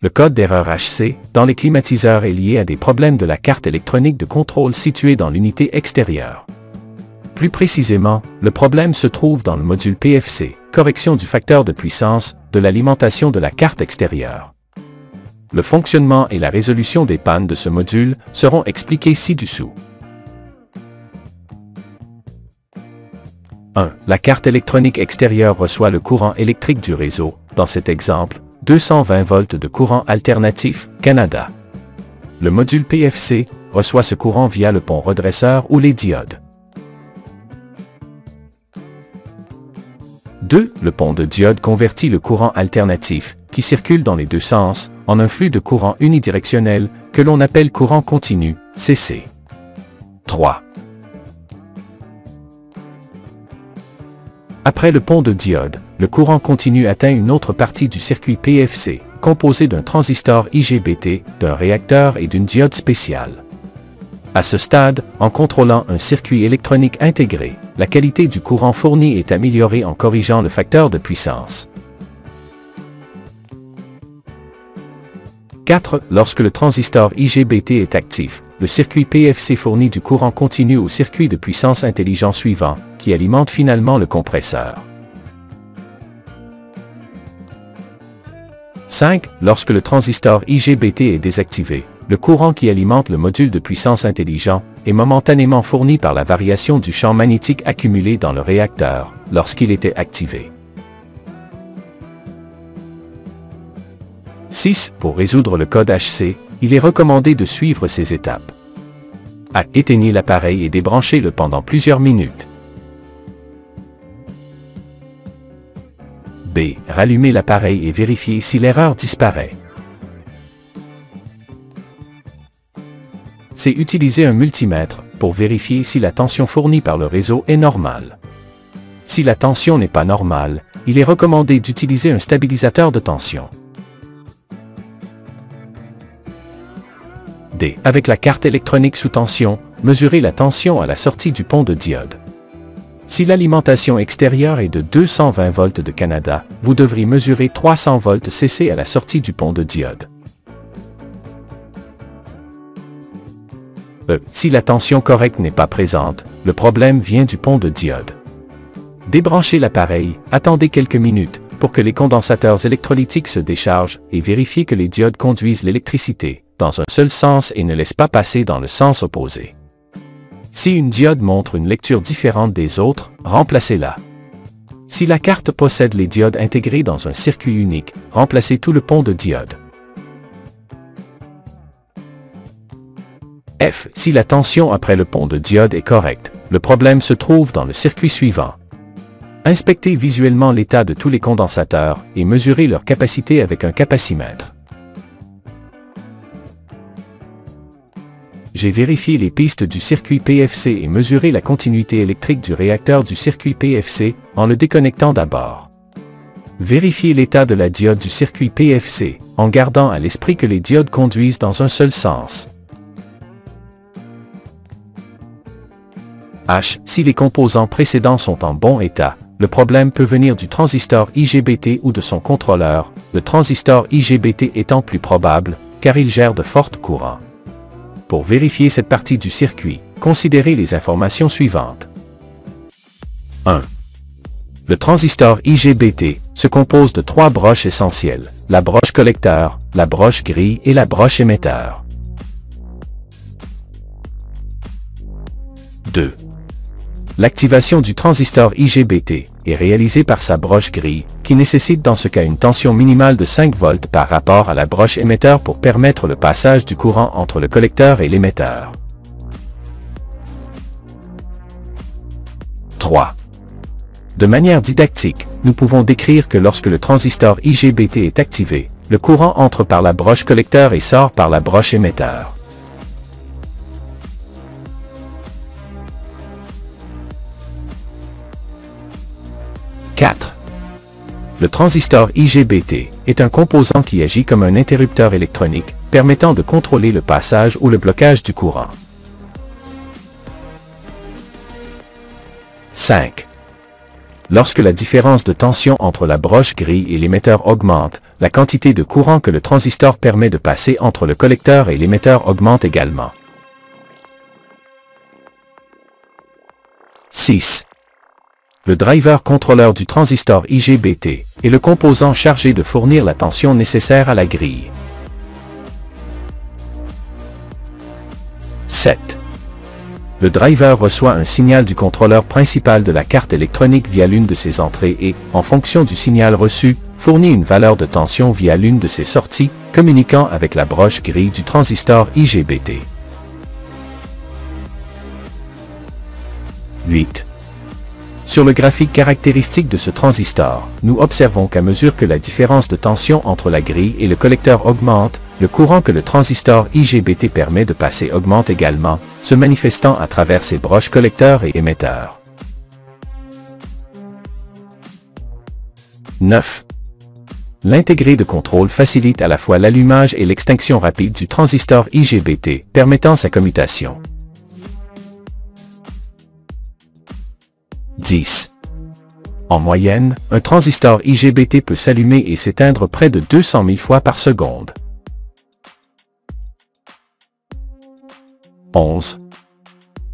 Le code d'erreur HC dans les climatiseurs est lié à des problèmes de la carte électronique de contrôle située dans l'unité extérieure. Plus précisément, le problème se trouve dans le module PFC, correction du facteur de puissance, de l'alimentation de la carte extérieure. Le fonctionnement et la résolution des pannes de ce module seront expliqués ci-dessous. 1. La carte électronique extérieure reçoit le courant électrique du réseau, dans cet exemple, 220 volts de courant alternatif, Canada. Le module PFC reçoit ce courant via le pont redresseur ou les diodes. 2. Le pont de diode convertit le courant alternatif, qui circule dans les deux sens, en un flux de courant unidirectionnel, que l'on appelle courant continu, CC. 3. Après le pont de diode, le courant continu atteint une autre partie du circuit PFC, composé d'un transistor IGBT, d'un réacteur et d'une diode spéciale. À ce stade, en contrôlant un circuit électronique intégré, la qualité du courant fourni est améliorée en corrigeant le facteur de puissance. 4. Lorsque le transistor IGBT est actif, le circuit PFC fournit du courant continu au circuit de puissance intelligent suivant, qui alimente finalement le compresseur. 5. Lorsque le transistor IGBT est désactivé, le courant qui alimente le module de puissance intelligent est momentanément fourni par la variation du champ magnétique accumulé dans le réacteur lorsqu'il était activé. 6. Pour résoudre le code HC, il est recommandé de suivre ces étapes. A. Éteignez l'appareil et débranchez-le pendant plusieurs minutes. B. Rallumez l'appareil et vérifiez si l'erreur disparaît. C. Utilisez un multimètre pour vérifier si la tension fournie par le réseau est normale. Si la tension n'est pas normale, il est recommandé d'utiliser un stabilisateur de tension. D. Avec la carte électronique sous tension, mesurez la tension à la sortie du pont de diode. Si l'alimentation extérieure est de 220 volts de Canada, vous devrez mesurer 300 volts CC à la sortie du pont de diode. E. Si la tension correcte n'est pas présente, le problème vient du pont de diode. Débranchez l'appareil, attendez quelques minutes pour que les condensateurs électrolytiques se déchargent et vérifiez que les diodes conduisent l'électricité dans un seul sens et ne laissent pas passer dans le sens opposé. Si une diode montre une lecture différente des autres, remplacez-la. Si la carte possède les diodes intégrées dans un circuit unique, remplacez tout le pont de diode. F. Si la tension après le pont de diode est correcte, le problème se trouve dans le circuit suivant. Inspectez visuellement l'état de tous les condensateurs et mesurez leur capacité avec un capacimètre. J'ai vérifié les pistes du circuit PFC et mesuré la continuité électrique du réacteur du circuit PFC en le déconnectant d'abord. Vérifiez l'état de la diode du circuit PFC en gardant à l'esprit que les diodes conduisent dans un seul sens. H. Si les composants précédents sont en bon état, le problème peut venir du transistor IGBT ou de son contrôleur, le transistor IGBT étant plus probable, car il gère de forts courants. Pour vérifier cette partie du circuit, considérez les informations suivantes. 1. Le transistor IGBT se compose de 3 broches essentielles, la broche collecteur, la broche grille et la broche émetteur. 2. L'activation du transistor IGBT est réalisée par sa broche grille, qui nécessite dans ce cas une tension minimale de 5 volts par rapport à la broche émetteur pour permettre le passage du courant entre le collecteur et l'émetteur. 3. De manière didactique, nous pouvons décrire que lorsque le transistor IGBT est activé, le courant entre par la broche collecteur et sort par la broche émetteur. 4. Le transistor IGBT est un composant qui agit comme un interrupteur électronique, permettant de contrôler le passage ou le blocage du courant. 5. Lorsque la différence de tension entre la broche grise et l'émetteur augmente, la quantité de courant que le transistor permet de passer entre le collecteur et l'émetteur augmente également. 6. Le driver contrôleur du transistor IGBT est le composant chargé de fournir la tension nécessaire à la grille. 7. Le driver reçoit un signal du contrôleur principal de la carte électronique via l'une de ses entrées et, en fonction du signal reçu, fournit une valeur de tension via l'une de ses sorties, communiquant avec la broche grise du transistor IGBT. 8. Sur le graphique caractéristique de ce transistor, nous observons qu'à mesure que la différence de tension entre la grille et le collecteur augmente, le courant que le transistor IGBT permet de passer augmente également, se manifestant à travers ses broches collecteurs et émetteurs. 9. L'intégré de contrôle facilite à la fois l'allumage et l'extinction rapide du transistor IGBT, permettant sa commutation. 10. En moyenne, un transistor IGBT peut s'allumer et s'éteindre près de 200 000 fois par seconde. 11.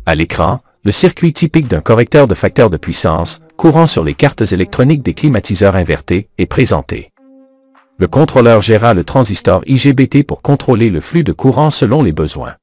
À l'écran, le circuit typique d'un correcteur de facteur de puissance, courant sur les cartes électroniques des climatiseurs invertés, est présenté. Le contrôleur gérera le transistor IGBT pour contrôler le flux de courant selon les besoins.